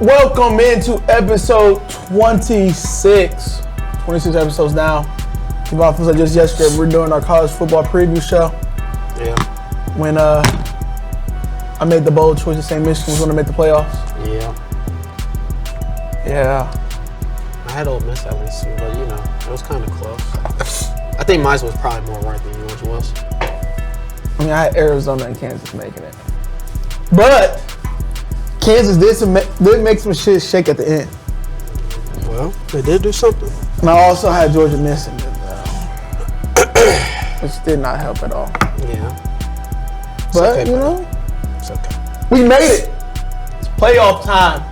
Welcome into episode 26. 26 episodes now. Feels like just yesterday we're doing our college football preview show. Yeah. When I made the bold choice to say Michigan was going to make the playoffs. Yeah. I had Ole Miss at least, but you know, it was kind of close. I think mine was probably more right than yours was. I mean, I had Arizona and Kansas making it. But Kansas did make some shit shake at the end. Well, they did do something. And I also had Georgia missing it, which did not help at all. Yeah. But, okay, you know, it's okay. We made it. It's playoff time.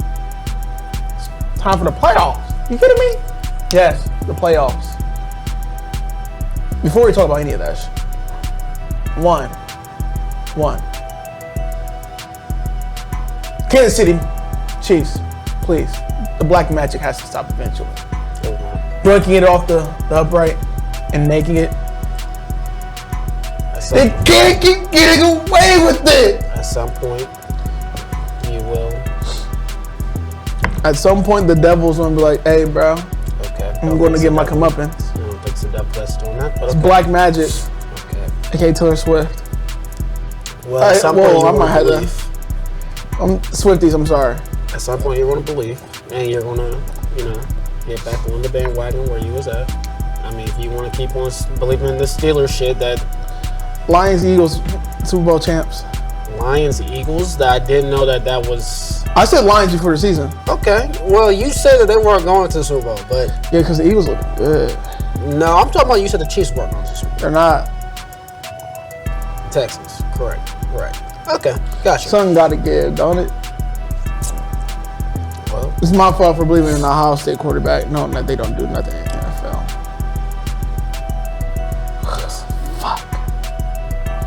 It's time for the playoffs. You kidding me? Yes, the playoffs. Before we talk about any of that shit, one. Kansas City Chiefs, please. The black magic has to stop eventually. Breaking it off the upright and making it. They can't keep getting away with it. At some point, you will. At some point, the devil's gonna be like, "Hey, bro, okay, I'm going to get my comeuppance." I don't think the devil that's doing that, but It's okay. black magic. Okay. Okay, Taylor Swift. Well, at some point, I you might have believe. Swifties, I'm sorry. At some point, you're going to believe, and you're going to, you know, get back on the bandwagon where you was at. I mean, if you want to keep on believing in the Steelers shit, that Lions, Eagles, Super Bowl champs. Lions, Eagles, that I didn't know that was. I said Lions before the season. Okay. Well, you said that they weren't going to the Super Bowl, but. Yeah, because the Eagles look good. No, I'm talking about you said the Chiefs weren't going to the Super Bowl. They're not. Texans. Correct. Right. Okay. Gotcha. Something got to give, don't it? Well, It's my fault for believing in an Ohio State quarterback, knowing that they don't do nothing in the NFL. yes. Fuck.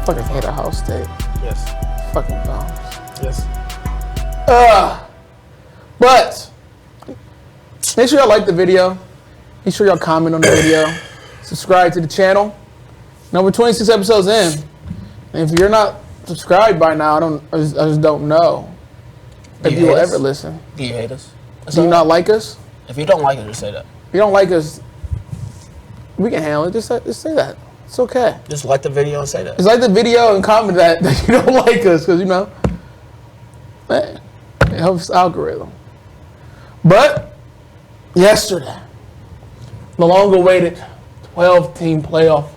Fucking hate Ohio State. Yes. Fucking bums. Yes. But make sure y'all like the video. Make sure y'all comment on the video. Subscribe to the channel. Number 26 episodes in. And if you're not subscribed by now, I just don't know if you will ever listen. Do you hate us? Do you not like us? If you don't like it, just say that. If you don't like us, we can handle it. Just say that. It's okay. Just like the video and say that. Just like the video and comment that you don't like us, because, you know, man, it helps the algorithm. But yesterday, the long-awaited 12-team playoff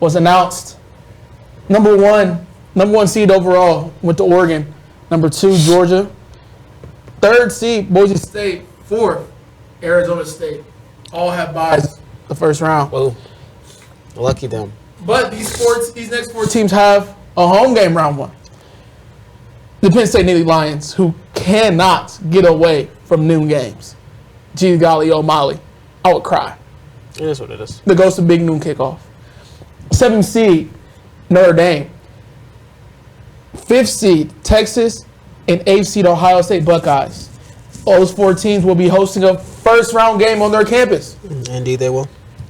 was announced. Number one seed overall went to Oregon. Number 2, Georgia. 3rd seed, Boise State. 4th, Arizona State. All have byes the first round. Whoa. Lucky them. But these next 4 teams have a home game round 1. The Penn State Nittany Lions, who cannot get away from noon games. Gee golly, oh Molly. I would cry. It is what it is. The ghost of big noon kickoff. 7th seed, Notre Dame. 5th seed, Texas. And 8th seed, Ohio State Buckeyes. Those 4 teams will be hosting a first-round game on their campus. Indeed, they will.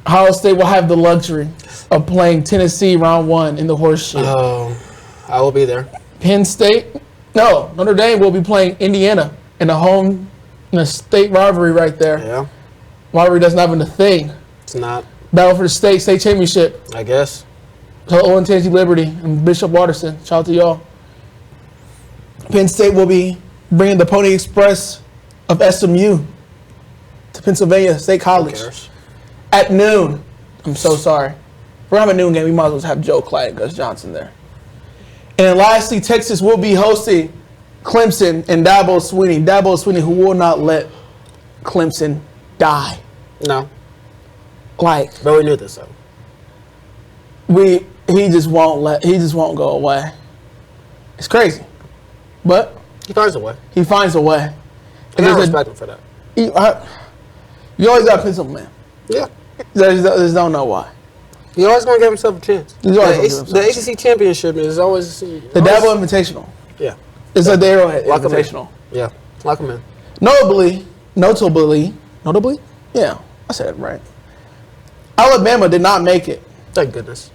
Ohio State will have the luxury of playing Tennessee round 1 in the horseshoe. Oh, I will be there. Notre Dame will be playing Indiana in a state rivalry right there. Yeah. Rivalry doesn't have a thing. It's not. Battle for the state championship. I guess. Owen Tennessee Liberty and Bishop Watterson. Shout out to y'all. Penn State will be bringing the Pony Express of SMU to Pennsylvania State College Who cares? at noon. I'm so sorry. If we're having a noon game, we might as well have Joe Clyde and Gus Johnson there. And then lastly, Texas will be hosting Clemson and Dabo Swinney. Dabo Swinney, who will not let Clemson die. No. Like, But we knew this, though. he just won't go away. It's crazy. But He finds a way. he finds a way. And I respect him for that. You always got to pick something, man. Yeah. Just don't know why. He's always going to give himself a chance. He's always gonna give himself The a chance. ACC championship is always... The Dabo Invitational. Yeah. It's like the Arrowhead Lock 'em in. Invitational. Yeah. Lock him in. Notably, yeah, I said it right. Alabama did not make it. Thank goodness.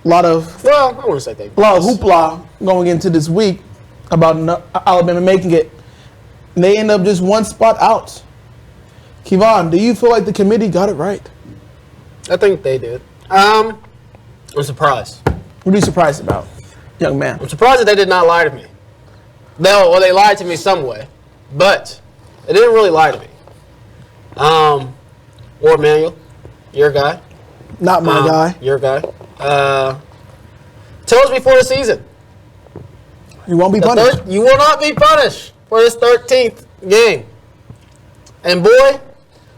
A lot of Well, I want to say thank a lot of goodness. hoopla going into this week about Alabama making it. And they end up just one spot out. Kevon, do you feel like the committee got it right? I think they did. I'm surprised. What are you surprised about, young man? I'm surprised that they did not lie to me. Well, they lied to me some way, but they didn't really lie to me. Or Manuel, your guy. Not my guy. Your guy. Told us before the season. You won't be punished. You will not be punished for this 13th game. And boy,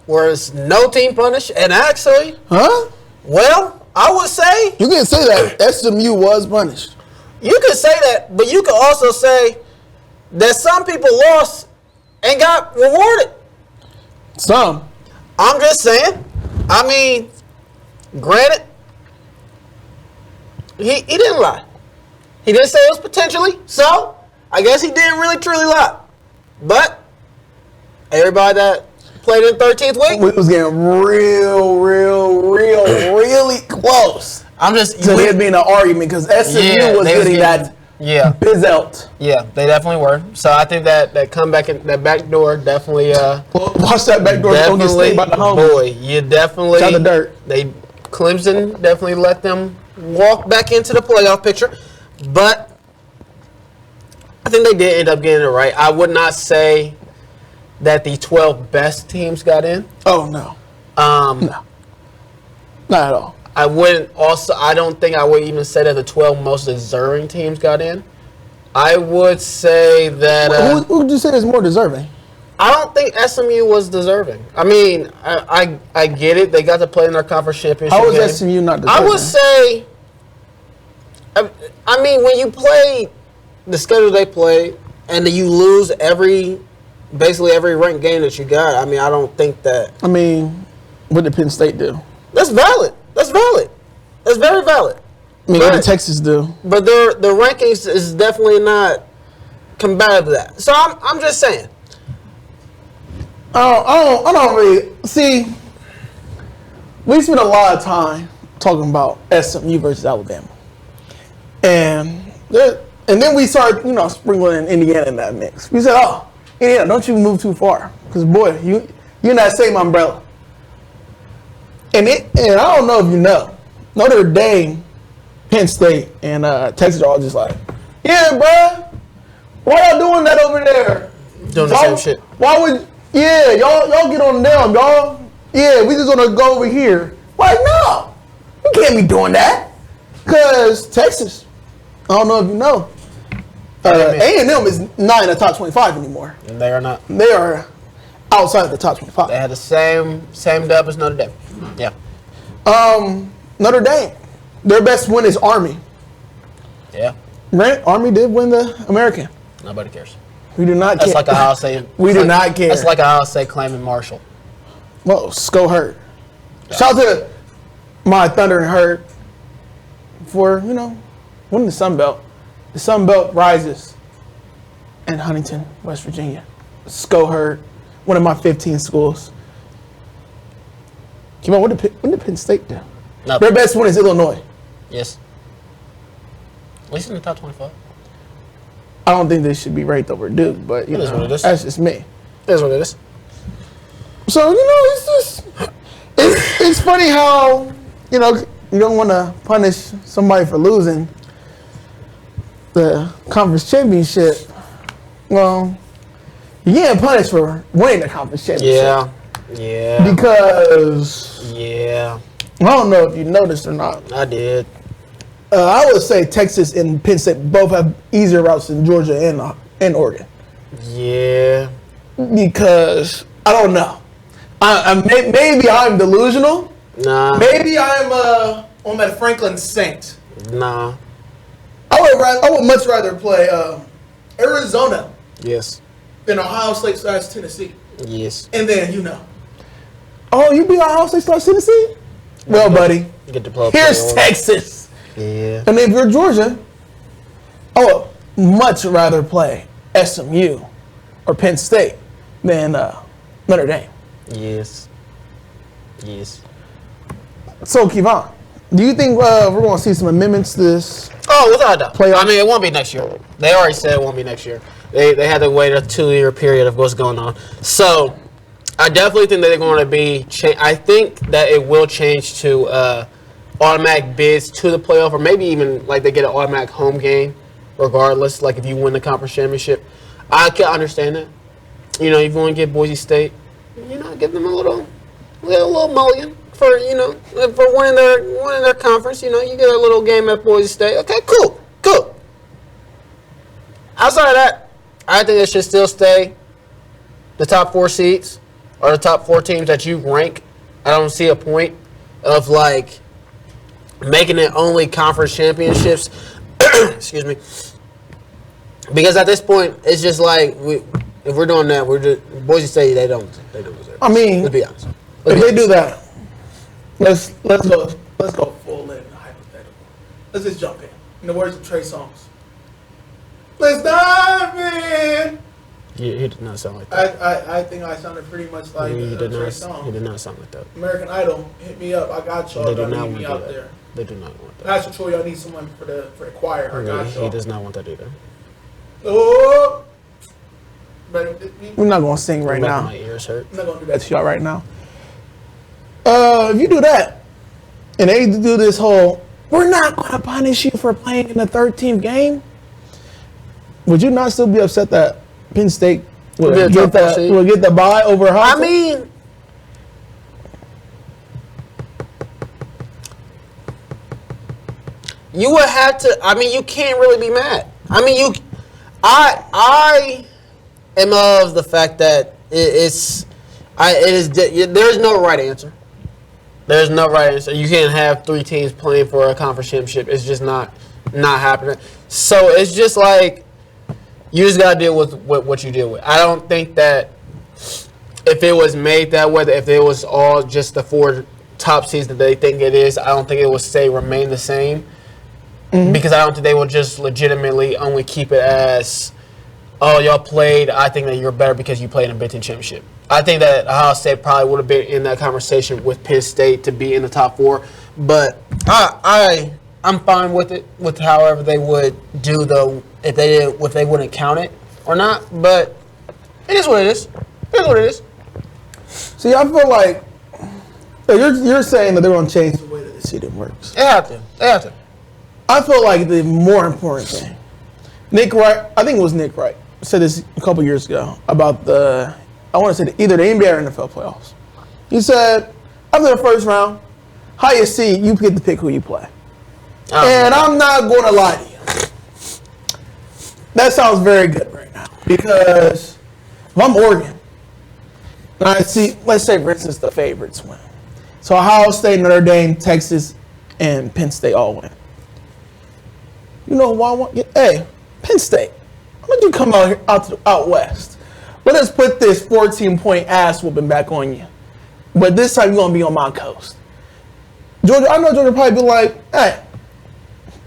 was no team punished. And actually, well, I would say you can say that SMU was punished. You could say that, but you could also say that some people lost and got rewarded. Some. I'm just saying. I mean, granted, he didn't lie. He didn't say it was potentially, so I guess he didn't really truly lie. But everybody that played in the 13th week, it was getting really close. I'm just to it being an argument because SMU was getting that bizzelt. Yeah, they definitely were. So I think that comeback in that back door definitely. Watch that back door. Don't get stayed by the home. Boy, you definitely. Shot the dirt. Clemson definitely let them walk back into the playoff picture, but I think they did end up getting it right. I would not say that the 12 best teams got in. Oh no. No. Not at all. I don't think I would even say that the 12 most deserving teams got in. I would say that. Who would you say is more deserving? I don't think SMU was deserving. I mean, I get it. They got to play in their conference championship How was game. SMU not deserving? I would say, I mean, when you play the schedule they play and you lose basically every ranked game that you got, I mean, I don't think that. I mean, what did Penn State do? That's valid. That's valid. That's very valid. I mean, what did Texas do? But the rankings is definitely not combative to that. So I'm just saying. I don't really see. We spent a lot of time talking about SMU versus Alabama, and then we started, sprinkling Indiana in that mix. We said, "Oh, Indiana, don't you move too far, because boy, you're in that same umbrella." And I don't know if you know, Notre Dame, Penn State, and Texas are all just like, "Yeah, bruh, why y'all doing that over there? Doing the same shit. Why would?" Yeah, y'all get on them, y'all. Yeah, we just gonna go over here. Like, no, you can't be doing that. Cause Texas, I don't know if you know, A&M is not in the top 25 anymore. And they are not. They are outside of the top 25. They had the same dub as Notre Dame. Yeah. Notre Dame, their best win is Army. Yeah. Right? Army did win the American. Nobody cares. We do not care. That's like Ohio State. We do not care. That's like Ohio State claiming Marshall. Well, Sko hurt. Shout out to my Thunder and Hurt for, winning the Sun Belt. The Sun Belt rises in Huntington, West Virginia. Sko hurt, one of my 15 schools. Come on, what did Penn State do? Nothing. Their best win is Illinois. Yes. At least in the top 25. I don't think they should be ranked over Duke, but It is what it is. that's just me. It is what it is. So, it's just, it's funny how, you don't want to punish somebody for losing the conference championship. Well, you getting punished for winning the conference championship. Yeah. Because, Yeah. I don't know if you noticed or not. I did. I would say Texas and Penn State both have easier routes than Georgia and Oregon. Yeah. Because, I don't know. Maybe I'm delusional. Nah. Maybe I'm on that Franklin Saint. Nah. I would much rather play Arizona Yes. than Ohio State / Tennessee. Yes. And then, oh, you beat Ohio State / Tennessee? Well, buddy, You get to play. here's Texas. Yeah. And if you're Georgia, I would much rather play SMU or Penn State than Notre Dame. Yes. Yes. So, Kevon, do you think we're going to see some amendments to this? Oh, without a doubt. Playoff. I mean, it won't be next year. They already said it won't be next year. They had to wait a 2-year period of what's going on. So I definitely think that they're going to be. I think that it will change to automatic bids to the playoff, or maybe even like they get an automatic home game, regardless. Like if you win the conference championship, I can understand that. You know, if you want to get Boise State, you know, give them a little mulligan for for winning their conference. You know, you get a little game at Boise State. Okay, cool. Outside of that, I think it should still stay the top 4 seeds or the top 4 teams that you rank. I don't see a point of like making it only conference championships. Excuse me. Because at this point, it's just like if we're doing that, we're just Boise State. They don't deserve it. I mean, let's be honest. If they do that, let's go full in hypothetical. Let's just jump in the words of Trey Songz. Let's dive in. He did not sound like that. I think I sounded pretty much like Trey Songz. He did not sound like that. American Idol, hit me up. I got y'all. They do not need want me to out do that. there. They do not want that. National Troy, y'all need someone for the choir. I got y'all. He does not want that either. Oh. We're not gonna sing right now. My ears hurt. I'm not gonna do that to y'all right now. If you do that, and they do this whole, we're not gonna punish you for playing in the 13th game. Would you not still be upset that Penn State will get the bye over Hofstra? I mean, you would have to. I mean, you can't really be mad. I mean, I am of the fact that there's no right answer. There's no right answer. You can't have 3 teams playing for a conference championship. It's just not happening. So it's just like you just gotta deal with what you deal with. I don't think that if it was made that way, if it was all just the 4 top seeds that they think it is, I don't think it would remain the same. Mm-hmm. Because I don't think they will just legitimately only keep it as, oh, y'all played. I think that you're better because you played in a Big Ten championship. I think that Ohio State probably would have been in that conversation with Penn State to be in the top 4. But I'm fine with it, with however they would do if they wouldn't count it or not. But it is what it is. It is what it is. See, I feel like you're saying that they're going to change the way that the seeding works. They have to. I feel like the more important thing, Nick Wright, I think it was Nick Wright, said this a couple years ago about I want to say either the NBA or NFL playoffs. He said, after the first round, highest seed, you get to pick who you play. And I'm not going to lie to you. That sounds very good right now. Because if I'm Oregon, and I see, let's say, for instance, the favorites win. So Ohio State, Notre Dame, Texas, and Penn State all win. You know who I want? Hey, Penn State, why don't you come out west? Let us put this 14-point ass whooping back on you. But this time you're going to be on my coast. Georgia, I know Georgia probably be like, hey,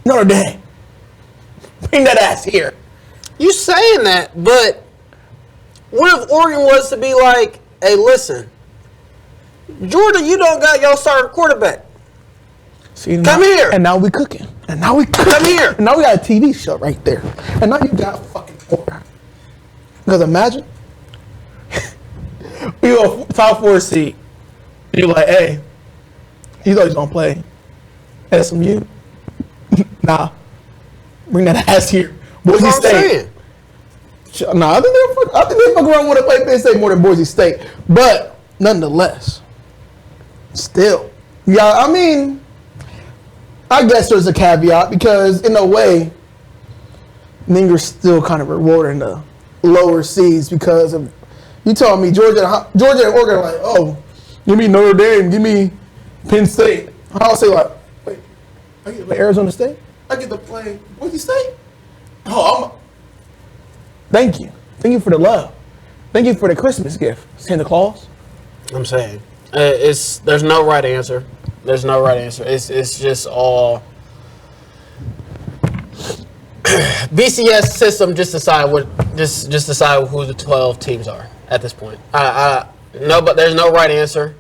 Notre Dame, bring that ass here. You saying that, but what if Oregon was to be like, hey, listen, Georgia, you don't got your starting quarterback. See, come here. And now we cooking. Come here. And now we got a TV show right there. And now you got fucking Oregon. Because imagine, we go top 4 seed. You're like, hey, he's always going to play SMU. Nah, bring that ass here. Boise State. Nah, I think they fuck around want to play Penn State more than Boise State. But nonetheless, still, yeah, I mean, I guess there's a caveat because in a way, Ninger's still kind of rewarding the lower seeds because of you telling me Georgia and Oregon are like, oh, give me Notre Dame, give me Penn State. I'll say like, wait, I get to play Arizona State? I get to play Boise State? Oh, thank you. Thank you for the love. Thank you for the Christmas gift, Santa Claus. I'm saying, there's no right answer. There's no right answer. It's just all BCS system. Just decide who the 12 teams are at this point. No, but there's no right answer.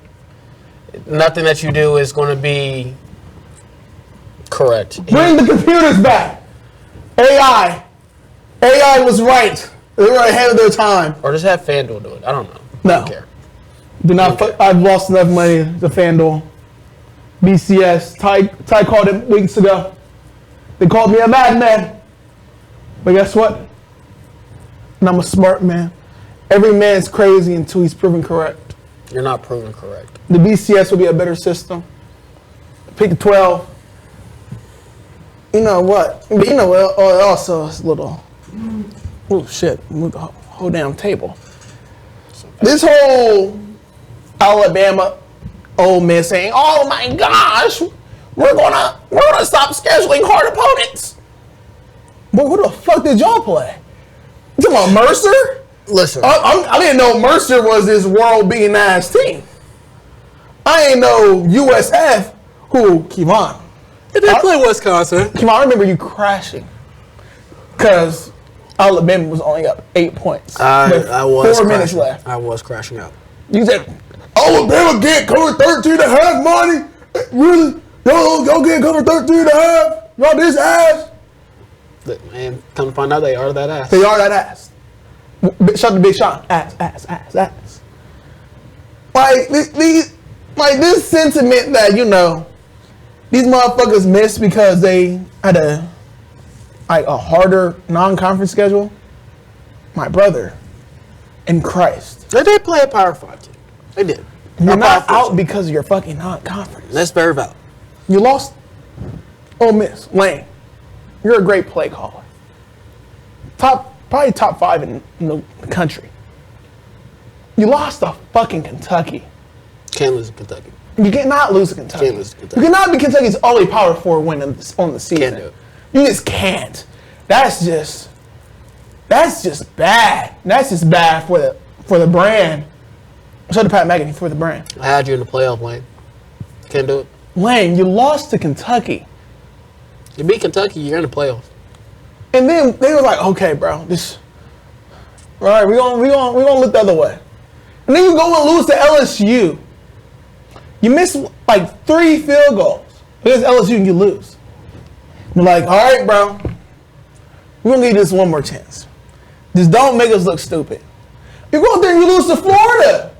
Nothing that you do is going to be correct. Bring the computers back. AI was right. They were ahead of their time. Or just have FanDuel do it. I don't know. No. I don't care. Do not. I've lost enough money to FanDuel. BCS. Ty called it weeks ago. They called me a madman. But guess what? And I'm a smart man. Every man's crazy until he's proven correct. You're not proven correct. The BCS will be a better system. Pick 12. You know what? You know what? Also, it's a little. Oh shit! Move the whole damn table. This whole Alabama, Ole Miss saying, "Oh my gosh, we're gonna stop scheduling hard opponents." Boy, who the fuck did y'all play? You talking about Mercer? Listen. I didn't know Mercer was this world-beating ass team. I ain't know USF. Who? Kevon. They play Wisconsin. Kevon, I remember you crashing because Alabama was only up 8 points. I was 4 minutes left. I was crashing out. You said Alabama get cover 13 and a half money. Really? Y'all get cover 13 and a half? Y'all this ass? And come to find out they are that ass. They are that ass. Shout to Big Sean. Ass. Like this sentiment that, you know, these motherfuckers missed because they had a harder non-conference schedule. My brother in Christ. They did play a Power 5 team. They did. You're not out because of your fucking non-conference. That's very valid. You lost Ole Miss. Lane. You're a great play caller. Probably top 5 in the country. You lost to fucking Kentucky. Can't lose to Kentucky. You cannot lose to Kentucky. Can't lose to Kentucky. You cannot be Kentucky's only Power 4 win on the season. Can't do it. You just can't. That's just bad. That's just bad for the brand. Shout out to Pat McAfee for the brand. I had you in the playoff lane. Can't do it. Lane, you lost to Kentucky. You beat Kentucky, you're in the playoffs. And then they were like, okay, bro, all right, we gonna look the other way. And then you go and lose to LSU. You miss like 3 field goals against LSU and you lose. You're like, all right, bro, we're gonna give you this one more chance. Just don't make us look stupid. You go out there and you lose to Florida.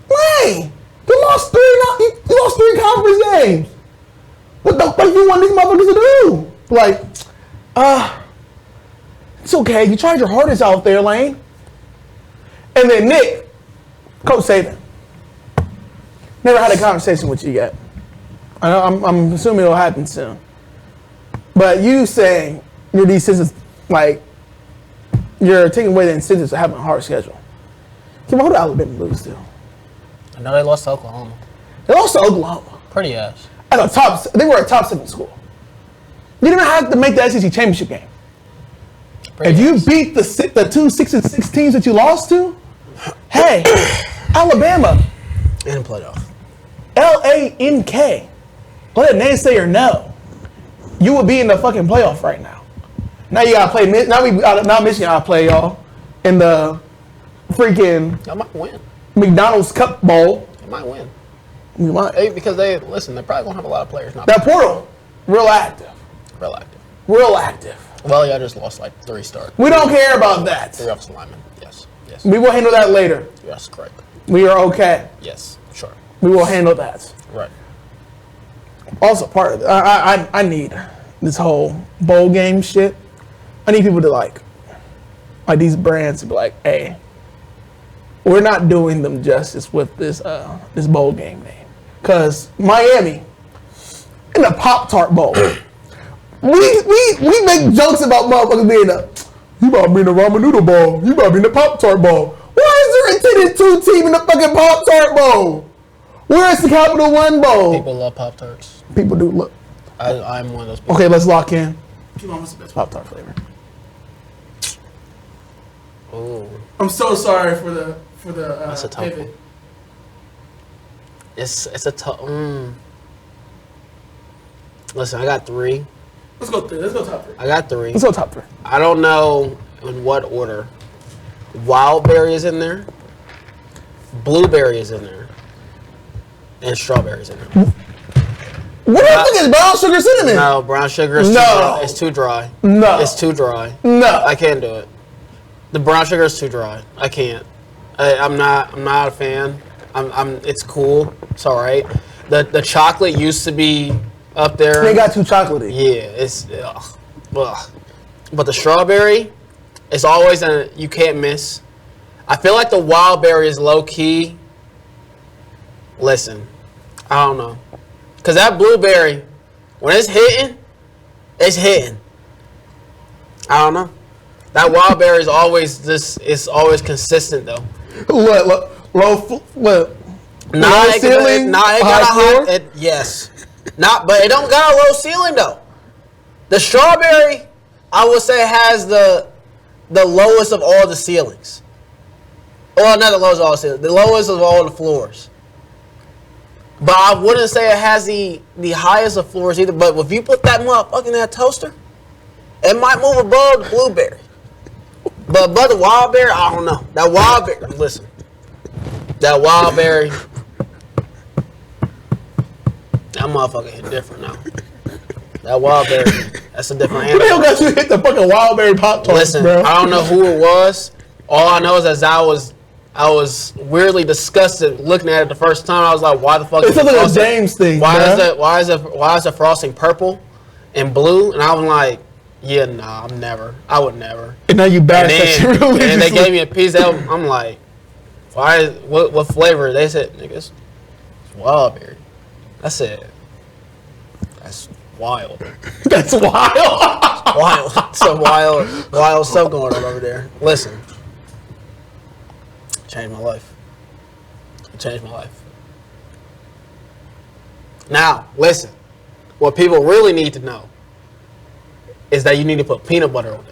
Lane, you lost 3 conference games. What the fuck you want these motherfuckers to do? Like, it's okay. You tried your hardest out there, Lane. And then Nick, Coach Saban, never had a conversation with you yet. I'm assuming it'll happen soon. But you saying you're you're taking away the incentives of having a hard schedule. Come on, who did Alabama lose to? I know they lost to Oklahoma. They lost to Oklahoma. Pretty ass. They were a top 7 school. You didn't have to make the SEC championship game. If you beat the 2 6-6 teams that you lost to, hey, Alabama, In the playoff. LANK, let a naysayer know, you would be in the fucking playoff right now. Now you gotta play. Now Michigan gotta play y'all in the freaking I might win. McDonald's Cup Bowl. They might win. You might. Because they're probably gonna have a lot of players now. That portal, real active. Real active. Well, y'all just lost like 3 starters. We don't care about that. 3 offensive linemen. Yes. We will handle that later. Yes, correct. We are okay. Yes, sure. We will handle that. Right. Also, part of it, I need this whole bowl game shit. I need people to like these brands to be like, hey, we're not doing them justice with this bowl game name. Cause Miami in the Poptart Bowl, we make jokes about motherfuckers being you about to be in the ramen noodle bowl, you about to be in the Poptart Bowl. Why is there a 10-2 team in the fucking Poptart Bowl? Where's the Capital One Bowl? People love Pop-Tarts. People do look. I'm one of those people. Okay, let's lock in. What's the best Pop-Tart flavor? Ooh. I'm so sorry for the That's a tough pivot. one. It's a tough. Listen, I got 3. Let's go 3. Let's go top 3. I got 3. Let's go top 3. I don't know in what order. Wildberry is in there. Blueberry is in there. And strawberry is in there. What the fuck is brown sugar cinnamon? No, brown sugar is too dry. It's too dry. No. It's too dry. No. I can't do it. The brown sugar is too dry. I can't. I'm not a fan. It's cool. It's all right. The chocolate used to be up there. They got too chocolatey. Yeah, it's ugh. But the strawberry, it's always you can't miss. I feel like the wild berry is low key. Listen, I don't know, cause that blueberry, when it's hitting, it's hitting. I don't know. That wild berry is always it's always consistent though. Low ceiling, it got a high. Yes. But it don't got a low ceiling though. The strawberry, I would say, has the lowest of all the ceilings. Well, not the lowest of all the ceilings, the lowest of all the floors. But I wouldn't say it has the highest of floors either. But if you put that motherfucker in that toaster, it might move above the blueberry. But the wild berry, I don't know. That wild berry, listen. That wild berry, that motherfucker hit different now. That wild berry, that's a different animal. They got you hit the fucking wild berry Poptart. Listen, bro. I don't know who it was. All I know is that I was weirdly disgusted looking at it the first time. I was like, why the fuck? It's like a James thing. Why is the frosting purple and blue? And I was like, yeah, nah, I would never. And now you bash that shit religiously. And they gave me a piece of. I'm like, what flavor? They said, nigga, it's wild berry. I said, that's wild. That's wild. Wild. Some wild stuff going on over there. Listen. Changed my life. It changed my life. Now, listen. What people really need to know is that you need to put peanut butter on it.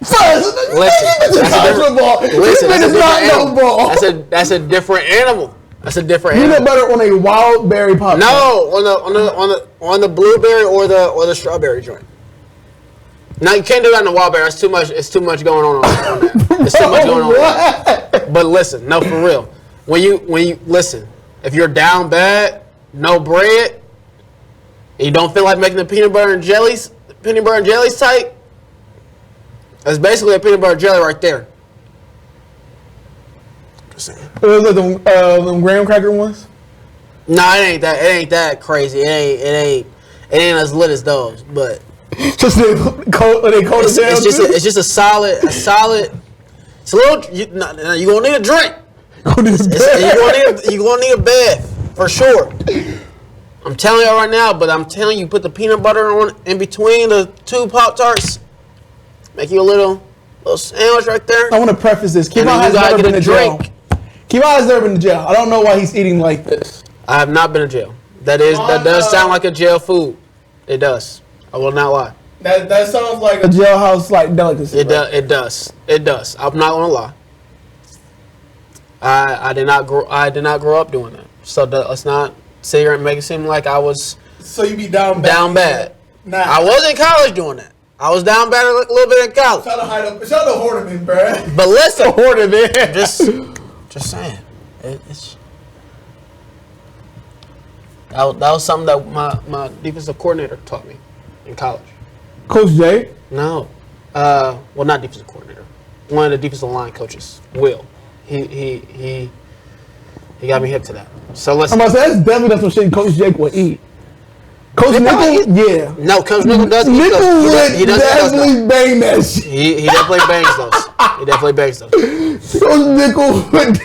That's a different animal. That's a different animal. Peanut butter on a wild berry pop. No, on the blueberry or the strawberry joint. Now you can't do that in the wild berry. It's too much going on that. It's too much going on. That. But listen, no, for real. When you listen, if you're down bad, no bread, and you don't feel like making the peanut butter and jellies tight, that's basically a peanut butter jelly right there. Was it them graham cracker ones? Nah, it ain't that crazy. It ain't as lit as those, but just they cold it's just a solid. It's a little. You gonna need a drink. You gonna need a bath for sure. I'm telling you right now, but I'm telling you, put the peanut butter on in between the two Pop-Tarts. Make you a little sandwich right there. I want to preface this. Kevon has never been to jail. Kevon has never been to jail. I don't know why he's eating like this. I have not been to jail. That does sound like a jail food. It does. I will not lie. That sounds like a jailhouse like delicacy. It does. I'm not gonna lie. I did not grow up doing that. So let's not sit here and make it seem like I was. So you be down bad. Nah. I was in college doing that. I was down bad a little bit in college. Shout out to Horniman, bruh. But listen, Horniman. Just saying. That was something that my defensive coordinator taught me in college. Coach Jay? No. Well, not defensive coordinator. One of the defensive line coaches, Will. He got me hip to that. So listen. I'm about to say, that's definitely some shit Coach Jake would eat. Coach Nickel? Yeah. No, Coach Nickel does eat those. He does definitely bang that shit. He definitely bangs those. He definitely bangs those. Coach Nickel would...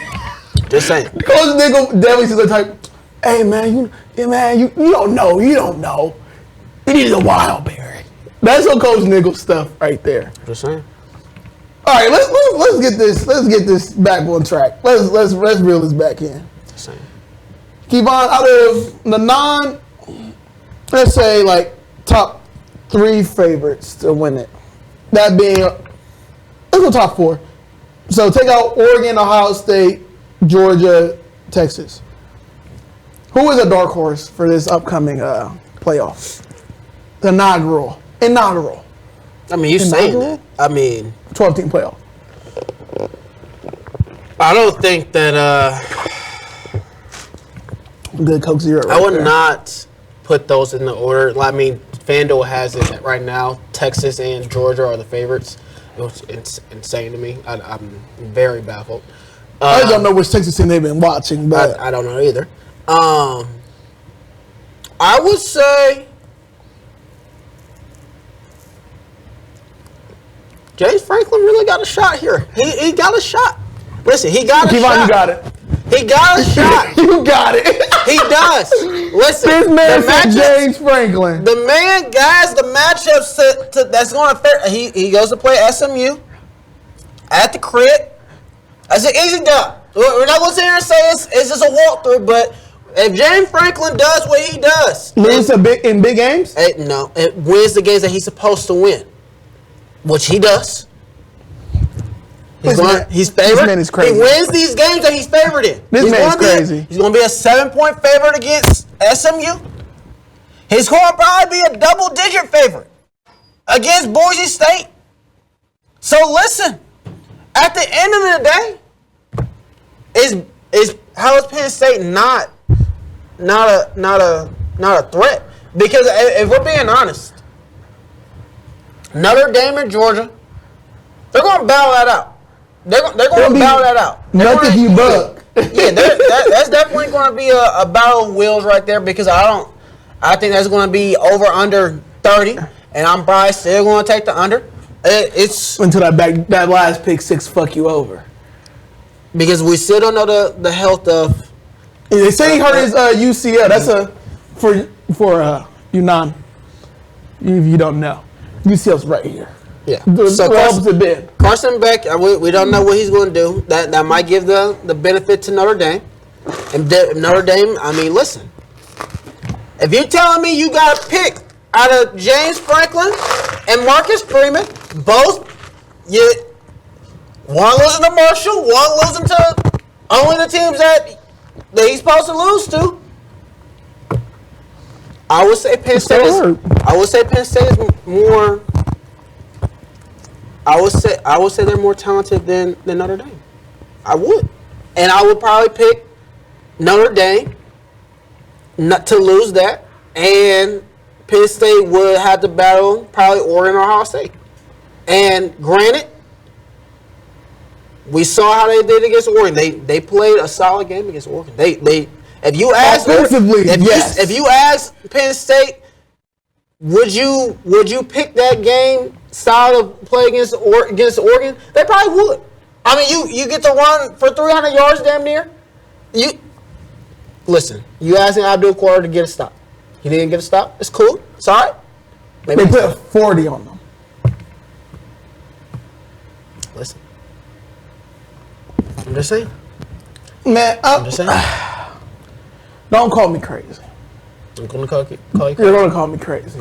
Just saying. Coach Nickel definitely says the type, hey man, you don't know. You need a wild berry. That's some Coach Nickel stuff right there. Just saying. All right, let's get this back on track. Let's reel this back in. Just saying. Kevon, out of the let's say like top 3 favorites to win it. That being, let's go top 4. So take out Oregon, Ohio State, Georgia, Texas. Who is a dark horse for this upcoming playoff? The inaugural. I mean, you saying that. I mean, 12-team playoff. I don't think that. Good Coke Zero. I would not put those in the order. I mean, FanDuel has it right now. Texas and Georgia are the favorites. It's insane to me. I'm very baffled. I don't know which Texas team they've been watching, but I don't know either. I would say James Franklin really got a shot here. He got a shot. Listen, he got a shot. Kevon, you got it. He got a shot. You got it. He does. Listen, This man said James Franklin. the man, guys, the matchups that's going to fair. He goes to play SMU at the crib. That's an easy dub. We're not going to sit here and say it's just a walkthrough, but if James Franklin does what he does, Lose in big games? it wins the games that he's supposed to win, which he does. He's favored. This man is crazy. He wins these games that he's favored in. This man is crazy. He's going to be a 7-point favorite against SMU. He's going to probably be a double-digit favorite against Boise State. So listen, at the end of the day, is how is Penn State not a threat? Because if we're being honest, Notre Dame and Georgia, they're going to battle that out. They're going to battle that out. Nothing you buck. Yeah, that's definitely going to be a battle of wills right there because I think that's going to be over under 30, and I'm probably still going to take the under. It's until that last pick six fuck you over. Because we still don't know the health of. They say he hurt his UCL. That's for you if you don't know, UCL's right here. Yeah. So opposite bit. Carson Beck, we don't know what he's going to do. That might give the benefit to Notre Dame. And Notre Dame, I mean, listen. If you're telling me you got to pick out of James Franklin and Marcus Freeman, both, one losing to Marshall, one losing to only the teams that he's supposed to lose to, I would say Penn State is more. I would say they're more talented than Notre Dame. I would, and I would probably pick Notre Dame not to lose that, and Penn State would have to battle probably Oregon or Ohio State. And granted, we saw how they did against Oregon. They played a solid game against Oregon. If you ask if you ask Penn State, would you pick that game style of play against Oregon? They probably would. I mean, you get to run for 300 yards damn near. Listen, you asking Abdul Quar to get a stop. He didn't get a stop. It's cool. It's all right. Maybe they put a 40 on them. Listen. I'm just saying. Man, I'm just saying. Don't call me crazy. I'm going to call you crazy. You're going to call me crazy.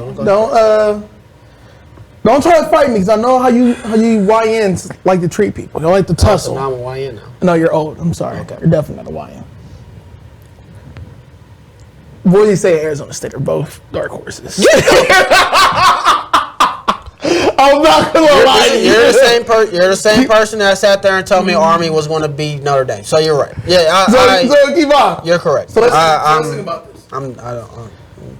Don't try to fight me because I know how you YNs like to treat people. You like to tussle. So now I'm a YN now. No, you're old. I'm sorry. Okay. You're definitely not a YN. Boise State and Arizona State are both dark horses. I'm not gonna lie to you. You're the same person that sat there and told me Army was going to beat Notre Dame. So you're right. Yeah. So keep on. You're correct. So let's think about this.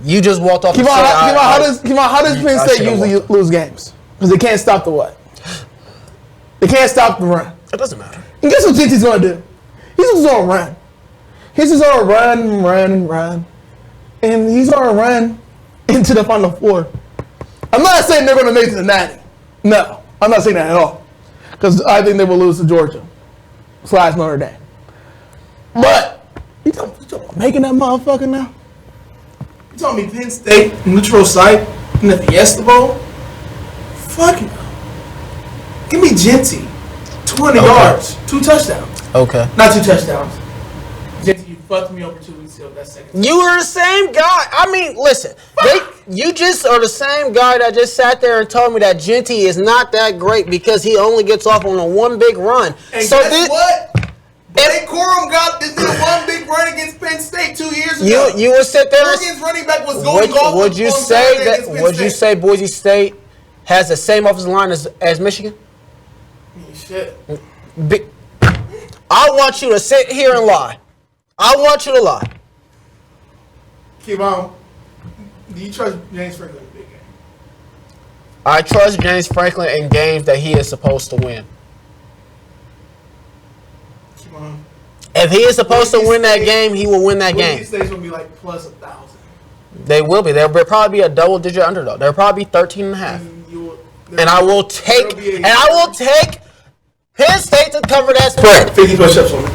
You just walked off. How does Penn State usually lose games? Because they can't stop the what? They can't stop the run. It doesn't matter. And guess what Jinty's gonna do? He's just gonna run. He's just gonna run. And he's gonna run into the Final Four. I'm not saying they're gonna make it to the Natty. No, I'm not saying that at all. Because I think they will lose to Georgia / Notre Dame. But you making that motherfucker now? You telling me Penn State neutral site in the Fiesta Bowl? Fuck no. Give me Jinty. 200 yards, 2 touchdowns. Okay. Not 2 touchdowns. Jinty, you fucked me over 2 weeks ago. That second. You were the same guy. I mean, listen. You just are the same guy that just sat there and told me that Jinty is not that great because he only gets off on a one big run. And so guess what? Blake Corum got this one big run against Penn State 2 years ago. You would sit there. Oregon's running back was going golf. Would you say Boise State has the same offensive line as Michigan? Shit. I want you to sit here and lie. I want you to lie. Keep on. Do you trust James Franklin in a big game? I trust James Franklin in games that he is supposed to win. Come on. If he is supposed to win that game, he will win that game. These states will be like plus 1,000. They will be. They'll probably be a double-digit underdog. They'll probably be 13.5. And I will take Penn State to cover that spread. 50 push-ups on me.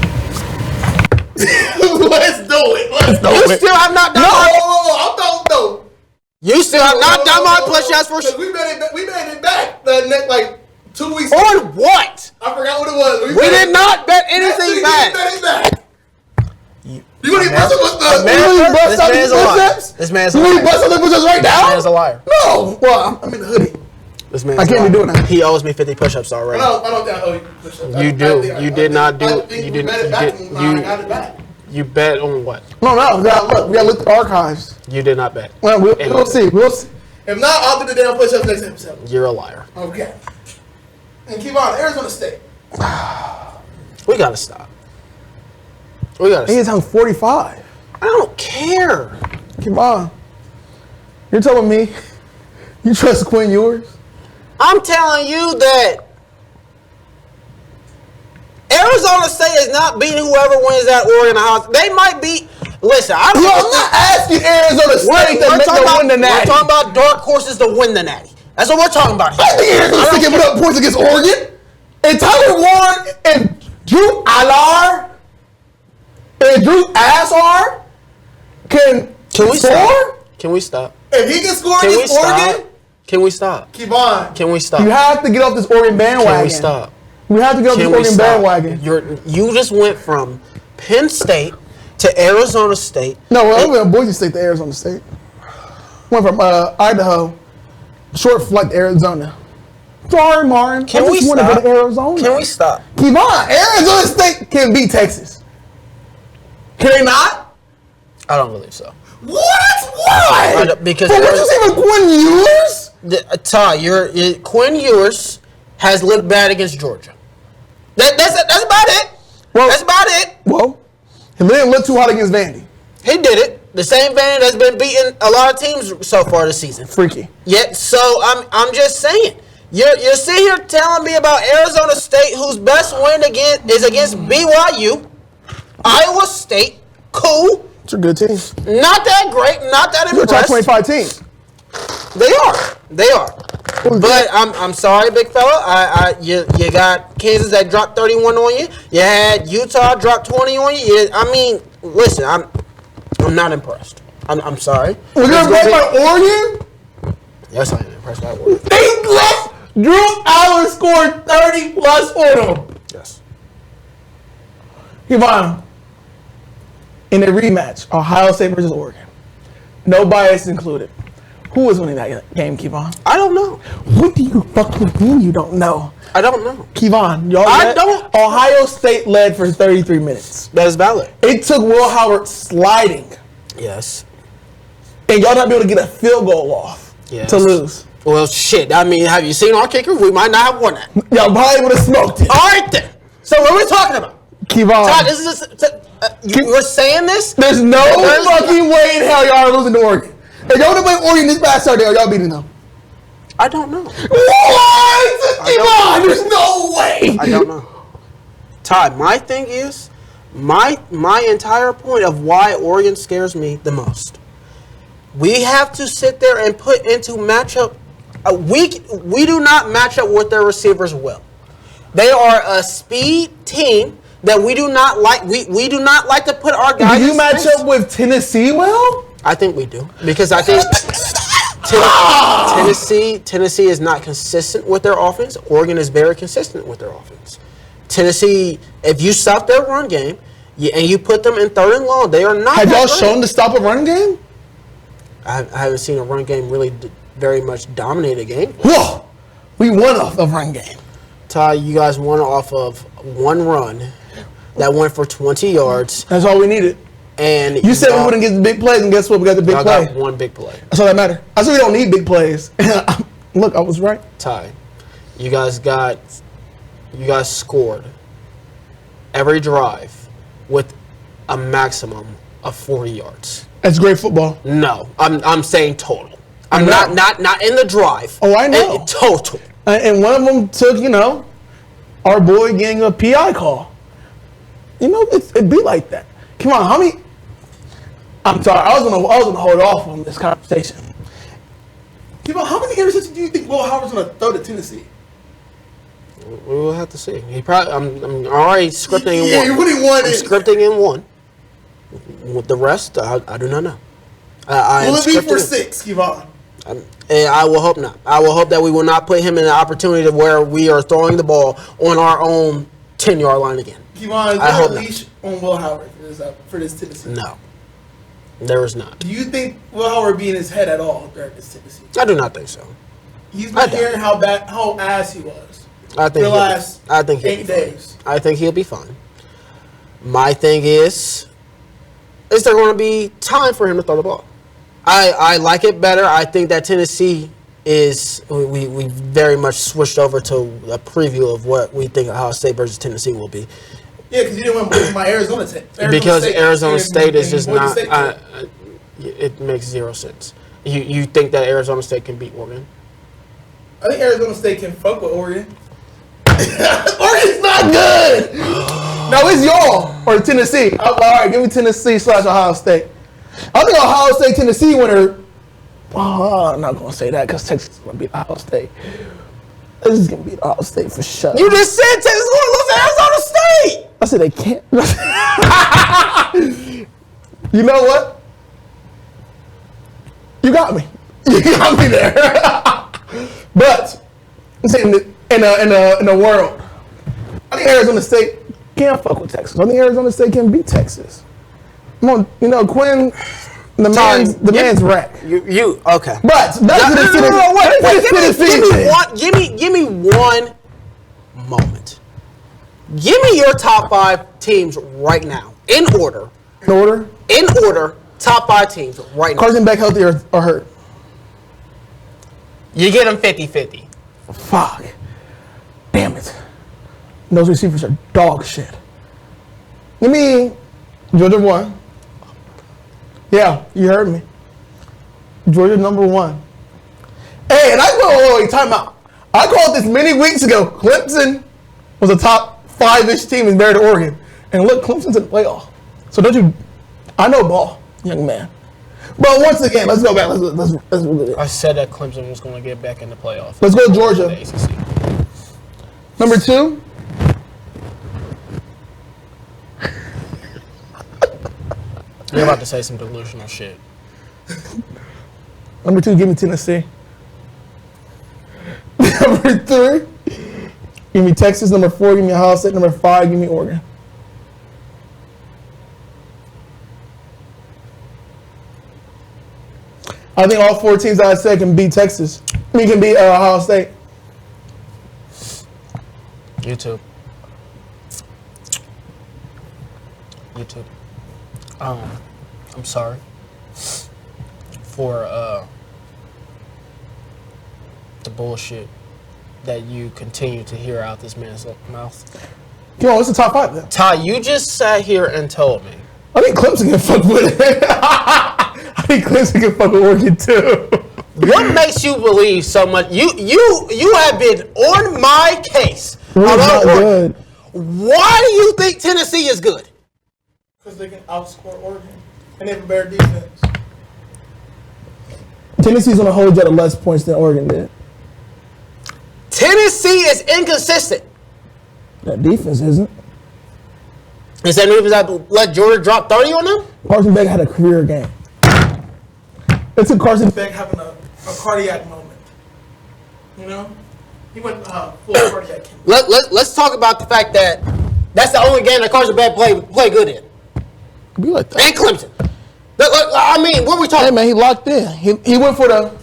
Let's do it. You still have not done No. You still have not done my push-ups for sure. We made it back the next, like 2 weeks. On what? I forgot what it was. We did not bet anything back. We bet it back. You want to This man's a liar. This man's a liar. You want to bust up the push-ups right now? This man's a liar. No. Well, I'm in the hoodie. This man's I can't be doing that. He owes me 50 push-ups already. I don't think I owe you push-ups. You do. You did not do. You did. I got it back. You bet on what? No. We gotta look at the archives. You did not bet. Well, we'll see. We'll see. If not, I'll do the damn push-ups next episode. You're a liar. Okay. And keep on. Arizona State. We gotta stop. We gotta stop. He's on 45. I don't care. Keep on. You're telling me you trust Quinn Ewers? I'm telling you that Arizona State is not beating whoever wins that Oregon house. They might beat. Listen, I'm not asking Arizona State to win the Natty. We're talking about dark horses to win the Natty. That's what we're talking about here. I think Arizona State can put up points against Oregon. And Tyler Warren and Drew Allar and Drew Assar can we score? Stop? Can we stop? If he can score against Oregon, can we stop? Keep on. Can we stop? You have to get off this Oregon bandwagon. Can we stop? We have to get off this Oregon bandwagon. You just went from Penn State to Arizona State. No, I went from Boise State to Arizona State. Went from Idaho, short flight to Arizona. Sorry, Martin. Can we stop? I just want to go to Arizona. Can we stop? Keep on. Arizona State can beat Texas. Can they not? I don't believe so. What? Why? Because what you say with Quinn Ewers? Ty, Quinn Ewers has looked bad against Georgia. That's about it. Well, that's about it. Well, he didn't look too hot against Vandy. He did it. The same Vandy that's been beating a lot of teams so far this season. Freaky. Yet, so I'm just saying. You're sitting here telling me about Arizona State, whose best win is against BYU, Iowa State. Cool. It's a good team. Not that great. Not that impressed. They're top 25 teams. They are. But I'm sorry, big fella. You got Kansas that dropped 31 on you. You had Utah drop 20 on you. I mean, listen, I'm not impressed. I'm sorry. We're gonna play by Oregon? Yes, I am impressed by Oregon. They left. Drew Allen scored 30 plus on them. Yes. Kevon, in a rematch, Ohio State versus Oregon, no bias included. Who is winning that game, Kevon? I don't know. What do you fucking mean you don't know? I don't know. Kevon, Ohio State led for 33 minutes. That is valid. It took Will Howard sliding. Yes. And y'all not be able to get a field goal off to lose. Well, shit. I mean, have you seen our kicker? We might not have won that. Y'all probably would have smoked it. All right, then. So what are we talking about? Kevon. Todd, you're saying this? There's no fucking way in hell y'all are losing to Oregon. If y'all would have played Oregon this past Saturday, are y'all beating them? I don't know. What? Kevon, there's no way. I don't know. Todd, my thing is, my entire point of why Oregon scares me the most. We have to sit there and put into matchup. We do not match up with their receivers well. They are a speed team that we do not like. We do not like to put our guys. Do you match up with Tennessee well? I think we do, because I think Tennessee is not consistent with their offense. Oregon is very consistent with their offense. Tennessee, if you stop their run game and you put them in third and long, they are not. Have y'all shown to stop a run game? I haven't seen a run game really very much dominate a game. Whoa, we won off the run game. Ty, you guys won off of one run that went for 20 yards. That's all we needed. And you said we wouldn't get the big plays, and guess what? We got the big play. Got one big play. That's all that matters. I said we don't need big plays. Look, I was right. Ty, you guys scored every drive with a maximum of 40 yards. That's great football. No, I'm saying total. I'm not in the drive. Oh, I know. Total. And one of them took, our boy getting a PI call. It'd be like that. Come on, how many? I'm sorry, I was gonna hold off on this conversation. Come on, how many interceptions do you think Will Howard's gonna throw to Tennessee? We'll have to see. He probably. I'm already scripting in one. Yeah, you're putting one in. Scripting in one. With the rest, I do not know. Will it be for 6, Kevon? I will hope not. I will hope that we will not put him in an opportunity where we are throwing the ball on our own 10-yard line again. Kevon, is there a leash on Will Howard for this Tennessee? No, there is not. Do you think Will Howard be in his head at all during this Tennessee? I do not think so. He's been hearing how ass he was. I think the last 8 days. I think he'll be fine. My thing is there going to be time for him to throw the ball? I like it better. I think that Tennessee is we very much switched over to a preview of what we think Ohio State versus Tennessee will be. Yeah, because you didn't want to put my Arizona State. Because Arizona State is just not. It makes zero sense. You think that Arizona State can beat Oregon? I think Arizona State can fuck with Oregon. Oregon's not good. No, it's y'all or Tennessee. All right, give me Tennessee / Ohio State. I think Ohio State Tennessee winner. Oh, I'm not gonna say that because Texas is gonna beat Ohio State. This is gonna beat Ohio State for sure. You just said Texas is gonna lose to Arizona State. I said they can't. You know what? You got me. You got me there. But I'm saying in a world, I think Arizona State can't fuck with Texas. I think Arizona State can beat Texas. Come on, Quinn, the man's wreck. You okay? But give me one moment. Give me your top 5 teams right now in order. In order, top 5 teams right now. Carson Beck healthy or hurt? You get them 50-50. Fuck. Damn it. Those receivers are dog shit. Give me Georgia 1. Yeah, you heard me. Georgia number 1. Hey, and time out. I called this many weeks ago. Clemson was a top 5-ish team in compared to Oregon. And look, Clemson's in the playoff. So I know ball, young man. But once again, let's go back. Let's I said that Clemson was going to get back in the playoff. Let's go Georgia. Number 2. You're about to say some delusional shit. Number 2, give me Tennessee. Number 3, give me Texas. Number 4, give me Ohio State. Number 5, give me Oregon. I think all 4 teams I said can beat Texas. Can beat Ohio State. YouTube. I'm sorry for the bullshit that you continue to hear out this man's mouth. Yo, what's the top 5 then? Ty, you just sat here and told me. I think Clemson can fuck with it. I think Clemson can fuck with Oregon too. What makes you believe so much? You have been on my case about Oregon. Why do you think Tennessee is good? Because they can outscore Oregon and they have a better defense. Tennessee's going to hold you at less points than Oregon did. Tennessee is inconsistent. That defense isn't. Is that defense that let Georgia drop 30 on them? Carson Beck had a career game. It took Carson Beck having a cardiac moment. He went full cardiac. Let's talk about the fact that that's the only game that Carson Beck play good in. Could be like that. And Clemson. I mean, what are we talking? Hey man, he locked in. He went for the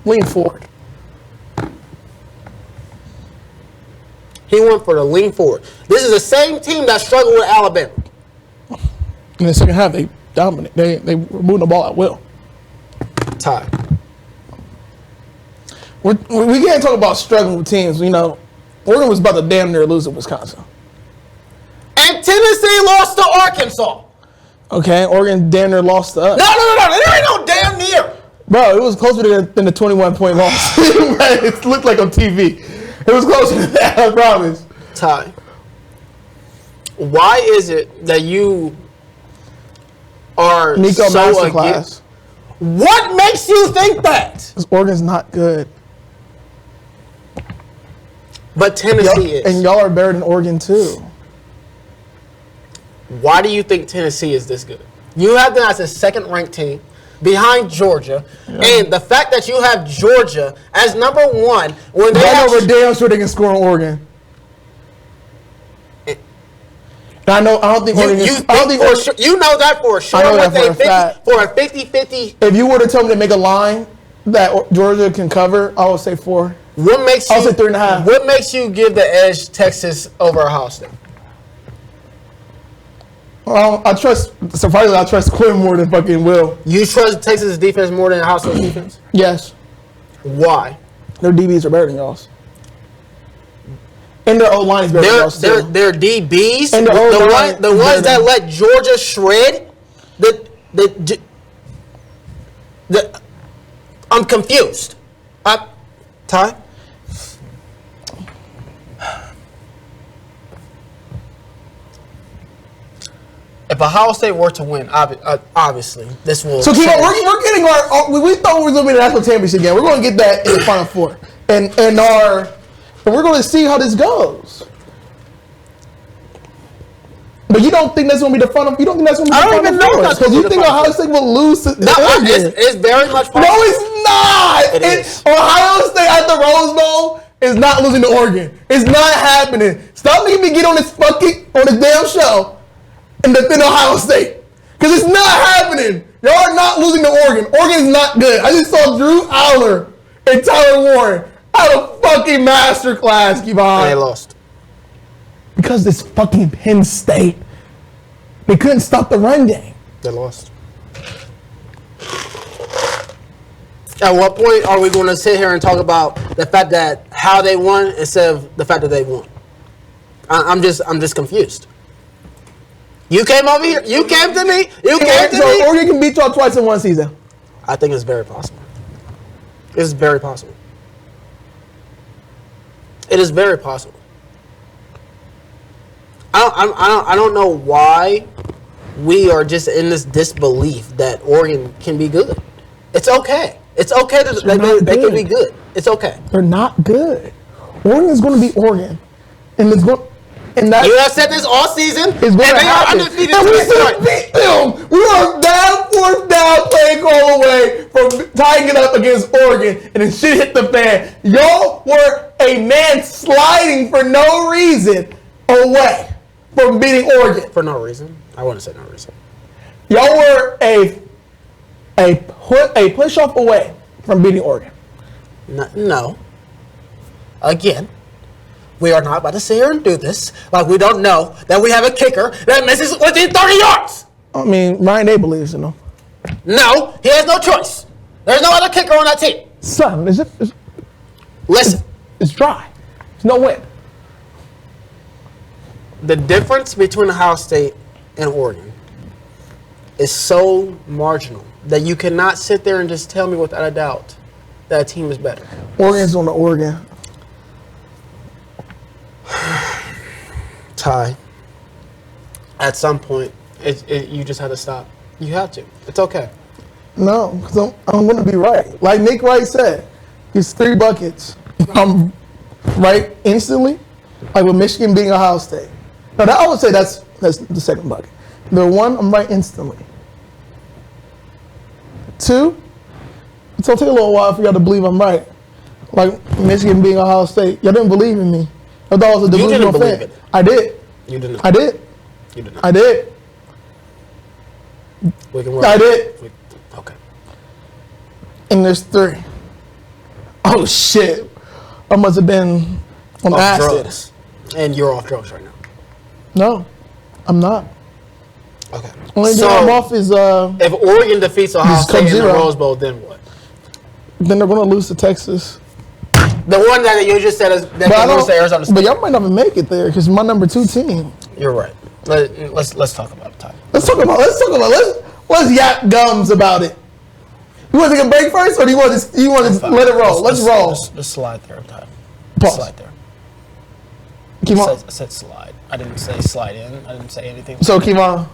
lean forward. He went for the lean forward. This is the same team that struggled with Alabama. In the second half, they dominate. They were moving the ball at will. Ty. We can't talk about struggling with teams. Oregon was about to damn near lose to Wisconsin. And Tennessee lost to Arkansas. Okay, Oregon damn near lost to us. No. There ain't no damn near. Bro, it was closer than the 21-point loss. It looked like on TV. It was closer to that, I promise. Ty, why is it that you are Nico so masterclass. against? What makes you think that? Because Oregon's not good. But Tennessee is. And y'all are better than Oregon, too. Why do you think Tennessee is this good? You have them as a second-ranked team behind Georgia, and the fact that you have Georgia as number one when they have we're damn sure they can score on Oregon. I don't think Oregon. You know that for sure. I know that for a fact. For a 50-50. If you were to tell me to make a line that Georgia can cover, I would say 4. What makes I would say 3.5. What makes you give the edge Texas over Ohio State? Surprisingly, I trust Quinn more than fucking Will. You trust Texas' defense more than Ohio State's defense? Yes. Why? Their DBs are better than y'all's. And their O-line is better than y'all's, too. Their DBs, and the ones that let Georgia shred, I'm confused. Ty? If Ohio State were to win, obviously, this will. So we're getting we thought we were going to be the national championship again. We're going to get that in the Final Four, and we're going to see how this goes. But you don't think that's going to be the Final? You don't think that's going to be the Final Four? Because you think Ohio State will lose to Oregon? It's very much possible. No, it's not. It is. Ohio State at the Rose Bowl is not losing to Oregon. It's not happening. Stop making me get on this damn show and defend Ohio State. Because it's not happening. Y'all are not losing to Oregon. Oregon is not good. I just saw Drew Aller and Tyler Warren had a fucking masterclass, Kevon. And they lost. Because this fucking Penn State. They couldn't stop the run game. They lost. At what point are we going to sit here and talk about the fact that how they won instead of the fact that they won? I'm just confused. You came over here. You came to me. So Oregon can beat y'all twice in one season. I think it's very possible. It's very possible. It is very possible. I don't know why we are just in this disbelief that Oregon can be good. It's okay. It's okay that they can be good. It's okay. They're not good. Oregon is going to be Oregon, and it's going. And that you have said this all season. It's going to happen. And we still beat them. We are down, 4th down, playing call away from tying it up against Oregon, and then shit hit the fan. Y'all were a man sliding for no reason away from beating Oregon. For no reason. I wouldn't say no reason. Y'all were a push off away from beating Oregon. No. Again, we are not about to sit here and do this like we don't know that we have a kicker that misses within 30 yards. I mean, Ryan Day believes in them. No, he has no choice. There's no other kicker on that team. Son, Listen. It's dry. There's no wind. The difference between Ohio State and Oregon is so marginal that you cannot sit there and just tell me without a doubt that a team is better. Oregon's on the Oregon. Ty, at some point, you just have to stop. You have to. It's okay. No, because I'm going to be right. Like Nick Wright said, it's 3 buckets. I'm right instantly, like with Michigan being Ohio State. Now, I would say that's the second bucket. The 1, I'm right instantly. 2, it's going to take a little while for y'all to believe I'm right. Like Michigan being Ohio State. Y'all didn't believe in me. I thought I was a delusional fan. Believe it. I did. You did not. I did. You did not. I did. We can work. I did. Okay. And there's 3. Oh, shit. I must have been on off acid. Drugs. And you're off drugs right now. No, I'm not. Okay. Only thing I'm off is if Oregon defeats Ohio State in the Rose Bowl, then what? Then they're going to lose to Texas. The one that you just said is that they lose to Arizona State. But y'all might not even make it there because my number 2 team. You're right. Let's talk about it, Ty. Let's Let's yak gums about it. You want to take a break first, or do you want to let it roll? Let's roll. Just slide there, time. Pause. Slide there. Kevon. I said slide. I didn't say slide in. I didn't say anything. So, Kevon,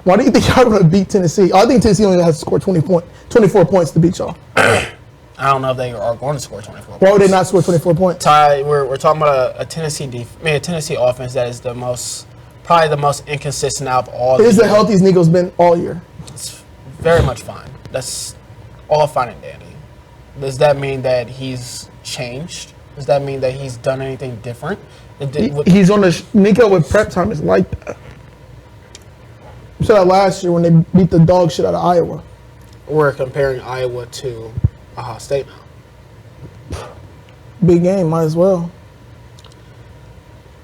why do you think y'all going to beat Tennessee? I think Tennessee only has to score 24 points to beat y'all. I don't know if they are going to score 24 points. Why would they not score 24 points? Ty, we're talking about a Tennessee offense that is probably the most inconsistent out of all. It is the healthiest Nico's been all year. It's very much fine. That's all fine and dandy. Does that mean that he's changed? Does that mean that he's done anything different? He's on the Nico with prep time is like that. We saw that last year when they beat the dog shit out of Iowa. We're comparing Iowa to Ohio State now. Big game, might as well.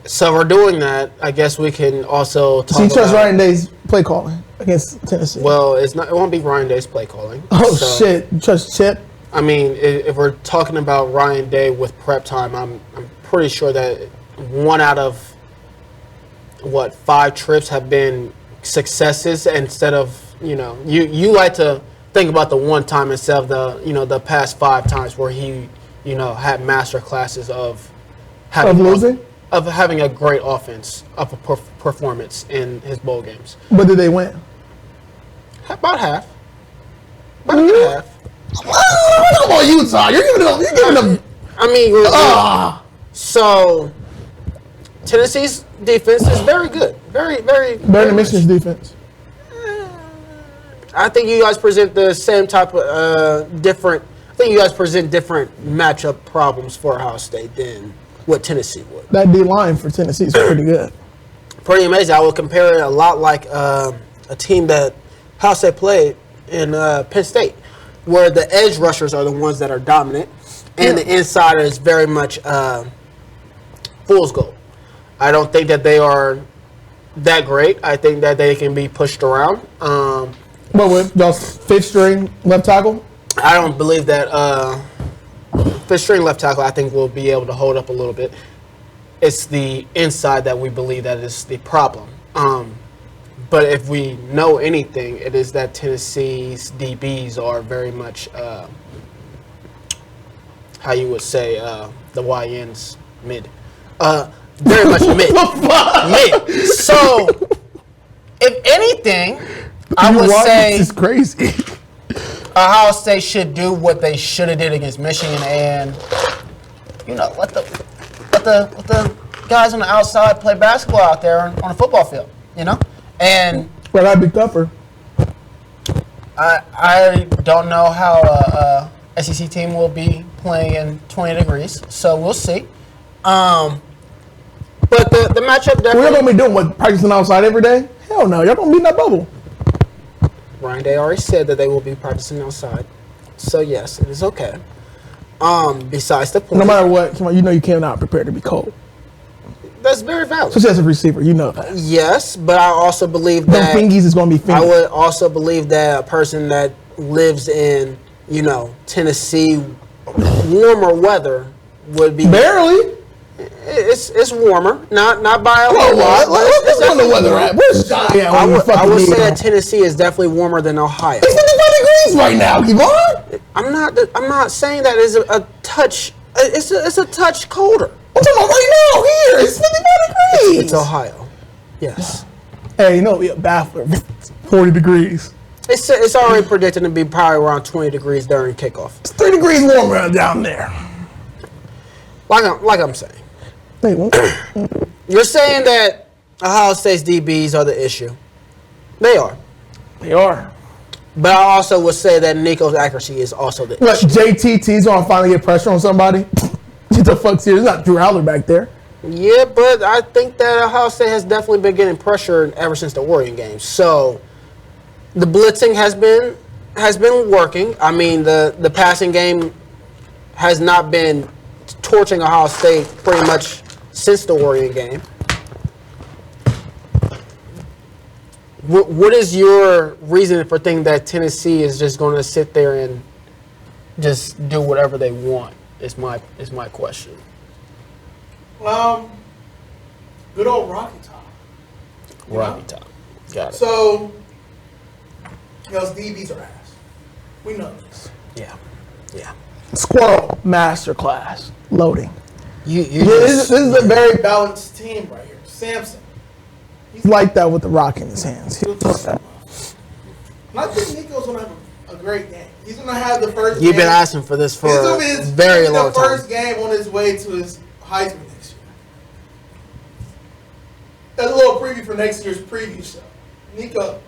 So we're doing that. I guess we can also talk about... trust Ryan Day's play calling against Tennessee. Well, it won't be Ryan Day's play calling. Oh, shit. You trust Chip? I mean, if we're talking about Ryan Day with prep time, I'm pretty sure that 1 out of, 5 trips have been successes instead of, you like to think about the one time instead of the past 5 times where he, had master classes of having a great offense, of a performance in his bowl games. But did they win? About half. About a good half. Come on, Utah. You're giving them. I mean, so Tennessee's defense is very good. Very, very better than Michigan's defense. I think you guys present the same type of different. I think you guys present different matchup problems for Ohio State than what Tennessee would. That D line for Tennessee is pretty good. Pretty amazing. I would compare it a lot like a team that Ohio State played in Penn State, where the edge rushers are the ones that are dominant, and the inside is very much fool's gold. I don't think that they are that great. I think that they can be pushed around. But with y'all's fifth string left tackle? I don't believe that fifth string left tackle, I think, will be able to hold up a little bit. It's the inside that we believe that is the problem. But if we know anything, it is that Tennessee's DBs are very much, how you would say, the YN's mid. Very much mid. Mid. So, if anything, I would say this is crazy. Ohio State should do what they should have did against Michigan and, let the guys on the outside play basketball out there on a football field, And but that'd be tougher. I don't know how a SEC team will be playing in 20 degrees, so we'll see. But the matchup definitely... We're going to be doing what, practicing outside every day? Hell no, y'all going to be in that bubble. Ryan Day already said that they will be practicing outside. So, yes, it is okay. Besides the point... No matter what, come on, you cannot prepare to be cold. That's very valid. Especially as a receiver, you know that. Yes, but I also believe that... The fingies is going to be fingies. I would also believe that a person that lives in, Tennessee, warmer weather would be... Barely. It's warmer, not by a whole lot. What's on the weather at? Where's Cheyenne? I would say that Tennessee is definitely warmer than Ohio. It's 55 degrees right now, Kevon. I'm not saying that it's a touch. It's a touch colder. I'm talking about right now here. It's 55 degrees. It's Ohio. Yes. Hey, we a baffler. 40 degrees. It's already predicted to be probably around 20 degrees during kickoff. It's 3 degrees warmer down there. Like I'm saying. You're saying that Ohio State's DBs are the issue. They are. They are. But I also would say that Nico's accuracy is also the issue. JTT's going to finally get pressure on somebody? Get the fuck serious. It's not Drew Howler back there. Yeah, but I think that Ohio State has definitely been getting pressure ever since the Oregon game. So the blitzing has been working. I mean, the passing game has not been torching Ohio State pretty much since the Oregon game. What is your reason for thinking that Tennessee is just going to sit there and just do whatever they want? Is my question. Good old Rocky Top. Rocky Top. Got it. So, those DBs are ass. We know this. Yeah. Squirrel masterclass loading. This is a very balanced team right here. Samson, he's like that with the rock in his hands. He'll touch that. And I think Nico's gonna have a great game. He's gonna have the first. You've been asking for this for a very long time. The first game on his way to his Heisman next year. That's a little preview for next year's preview show. Nico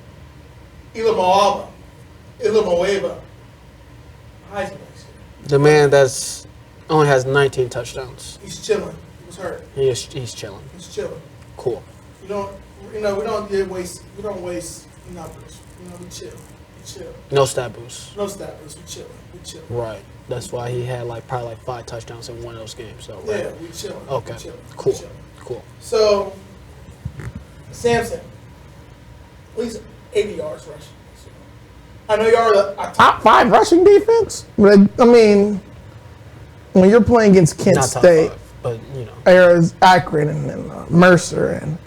Ilamawaba, Heisman next year. The man that's only has 19 touchdowns. He's chilling. He was hurt. He's chilling. He's chilling. Cool. We don't waste numbers. We chill. No stat boost. We chill. Right. That's why he had probably 5 touchdowns in one of those games. So right. Yeah, we chilling. Okay. We chilling. Cool. We chilling. Cool. So, Samson, at least 80 yards rushing. I know y'all are a top 5 rushing defense, but I mean, when you're playing against Kent Not State, top 5, but Akron and Mercer and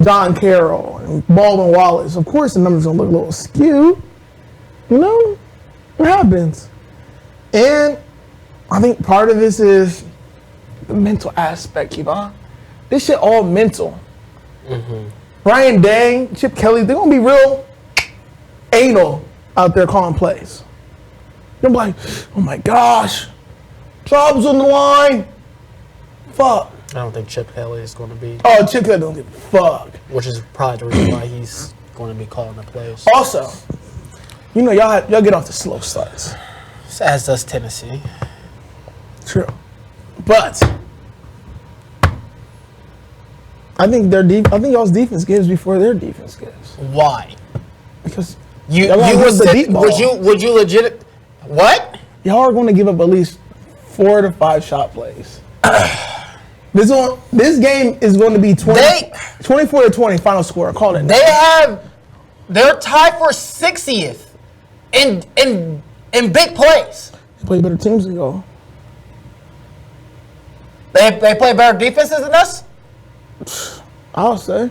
John Carroll and Baldwin Wallace, of course the numbers gonna look a little skewed. It happens. And I think part of this is the mental aspect, Kevon. This shit all mental. Mm-hmm. Ryan Day, Chip Kelly, they're gonna be real anal out there calling plays. They're like, oh my gosh, job's on the line. Fuck. I don't think Chip Kelly is going to be. Oh, Chip Kelly don't give a fuck. Which is probably the reason why he's going to be calling the plays. Also, y'all get off the slow starts. As does Tennessee. True. But I think y'all's defense gives before their defense gives. Why? Because you would you legit what? Y'all are going to give up at least 4 to 5 shot plays. This game is going to be 24-20 final score. Call it. They're tied for 60th in big plays. They play better teams than y'all. They play better defenses than us? I'll say.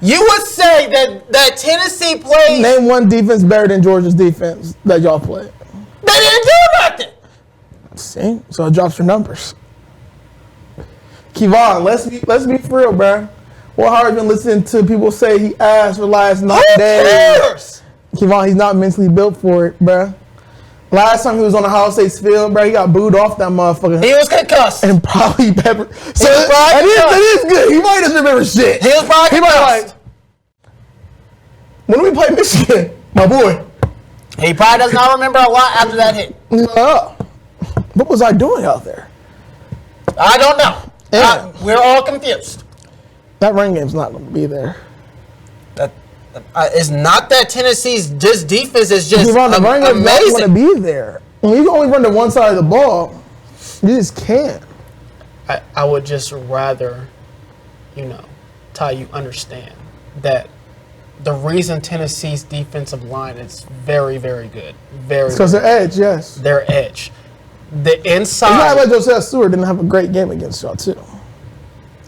You would say that Tennessee plays. Name one defense better than Georgia's defense that y'all play. They didn't do nothing. See? So it drops your numbers. Kevon, let's be for real, bro. What Howard been listening to people say he asked for last 9 days. Who cares? Kevon, he's not mentally built for it, bro. Last time he was on the Ohio State's field, bro, he got booed off that motherfucker. He was concussed. And probably pepper. So that is good. He might doesn't remember shit. He was probably concussed. When we play Michigan, my boy. He probably does not remember a lot after that hit. What was I doing out there? I don't know. We're all confused. That run game's not going to be there. It's not that Tennessee's defense is just the run game's amazing. not going to be there. When you can only run to one side of the ball, you just can't. I would just rather, Ty, you understand that the reason Tennessee's defensive line is very, very good. It's because their edge, yes. Their edge. The inside. It's not like Joseph Stewart didn't have a great game against y'all, too.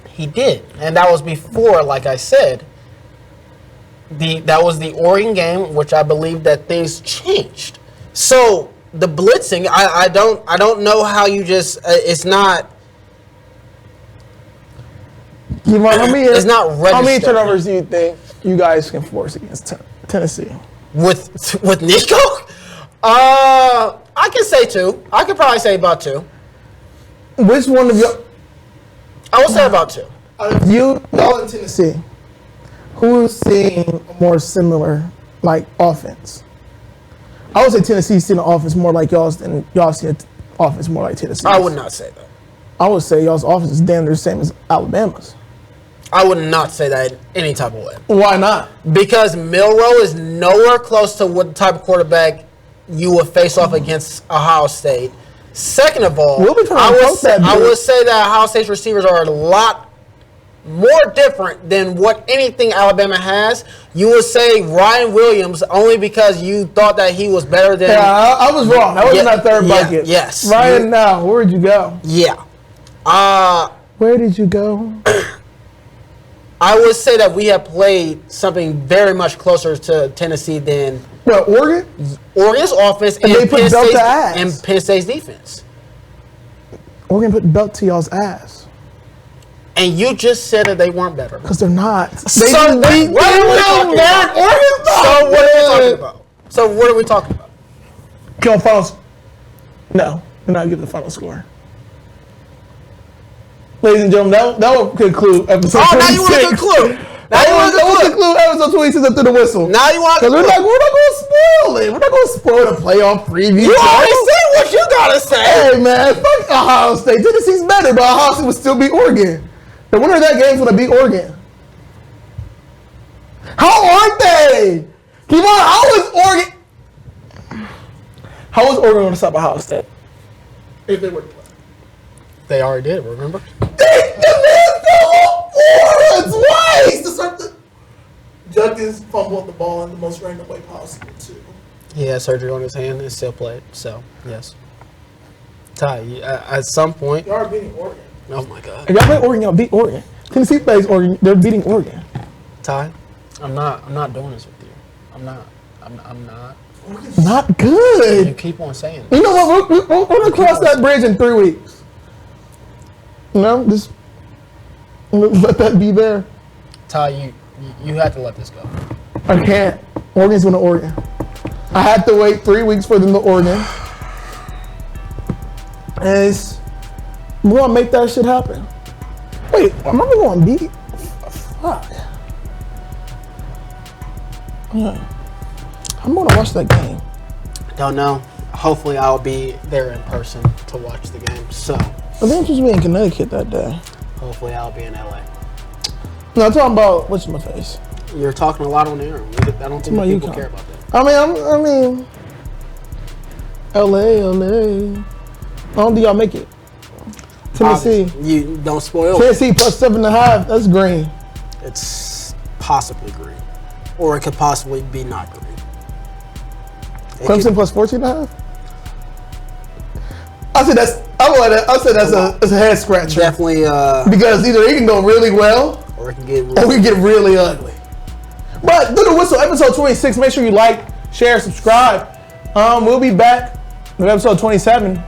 He did. And that was before, like I said, that was the Oregon game, which I believe that things changed. So the blitzing, I don't know how you just it's not. It's not registered. How many turnovers do you think you guys can force against Tennessee? With Nico? I can say 2. I could probably say about 2. Which one of you? I would say about 2. Y'all in Tennessee, who's seeing a more similar offense? I would say Tennessee's seeing an offense more like y'all's than y'all see an offense more like Tennessee. I would not say that. I would say y'all's offense is damn near the same as Alabama's. I would not say that in any type of way. Why not? Because Milroe is nowhere close to what type of quarterback you would face off against Ohio State. Second of all, I would say that Ohio State's receivers are a lot more different than what anything Alabama has. You would say Ryan Williams only because you thought that he was better than. Yeah, I was wrong. That was in that third bucket. Yes. Ryan, now, where'd you go? Yeah. Where did you go? I would say that we have played something very much closer to Tennessee than Well, Oregon? Oregon's offense And they put belt to ass. and Penn State's defense. Oregon put belt to y'all's ass. And you just said that they weren't better. Because they're not. They So just beat what are we talking about? Oregon's not So what are we good. talking about? So what are we talking about? Kill finals. No, we're not giving the final score. Ladies and gentlemen, that will conclude episode 26. Oh, now you want to conclude. That will conclude episode 26 after the whistle. Now you want to Because we're not going to spoil it. We're not going to spoil the playoff preview. You already said what you gotta say. Hey, man, fuck Ohio State. Tennessee's better, but Ohio State would still beat Oregon. The winner of that game is going to beat Oregon. How aren't they? Keep on. How is Oregon? How is Oregon going to stop Ohio State? If they were to play. They already did, remember? Twice! Judkins fumbled the ball in the most random way possible, too. He had surgery on his hand and still played, so, yes. Ty, at some point... Y'all are beating Oregon. Oh, my God. If y'all play Oregon, y'all beat Oregon. Tennessee plays Oregon, they're beating Oregon. Ty, I'm not doing this with you. I'm not. Not You good. keep on saying You know what? We're going to cross that bridge in 3 weeks. You know, just let that be there. Ty, you have to let this go. I can't. Oregon's going to Oregon. I had to wait 3 weeks for them to Oregon. And we're going to make that shit happen. Wait, am I going to beat? Fuck. Yeah. I'm going to watch that game. Don't know. Hopefully I'll be there in person to watch the game, so... I think I'm supposed to be in Connecticut that day. Hopefully I'll be in LA. No, I'm talking about, what's my face? You're talking a lot on air. I don't think about people UConn. care about that. I mean, LA. I don't think y'all make it. Tennessee. Obviously, you don't spoil it. Tennessee plus 7.5. That's green. It's possibly green. Or it could possibly be not green. Clemson plus 14.5. I said that's a head scratcher. Definitely, Because either it can go really well or it can get or we can get really ugly. But do the whistle, episode 26. Make sure you like, share, subscribe. We'll be back with episode 27. I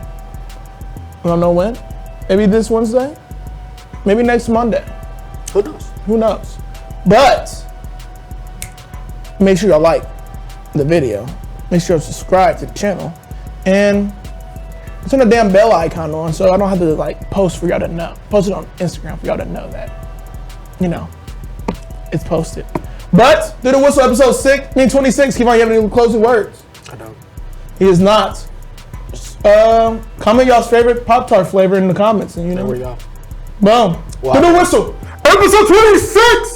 don't know when. Maybe this Wednesday. Maybe next Monday. Who knows? Who knows? But make sure y'all like the video. Make sure you subscribe to the channel. And turn the damn bell icon on so I don't have to like post for y'all to know. Post it on Instagram for y'all to know that, you know, it's posted. But do the whistle episode 26. Keep on, you have any closing words? I don't. He is not. Comment y'all's favorite Poptart flavor in the comments, and you know. There we go. Boom. Wow. Do the whistle episode 26.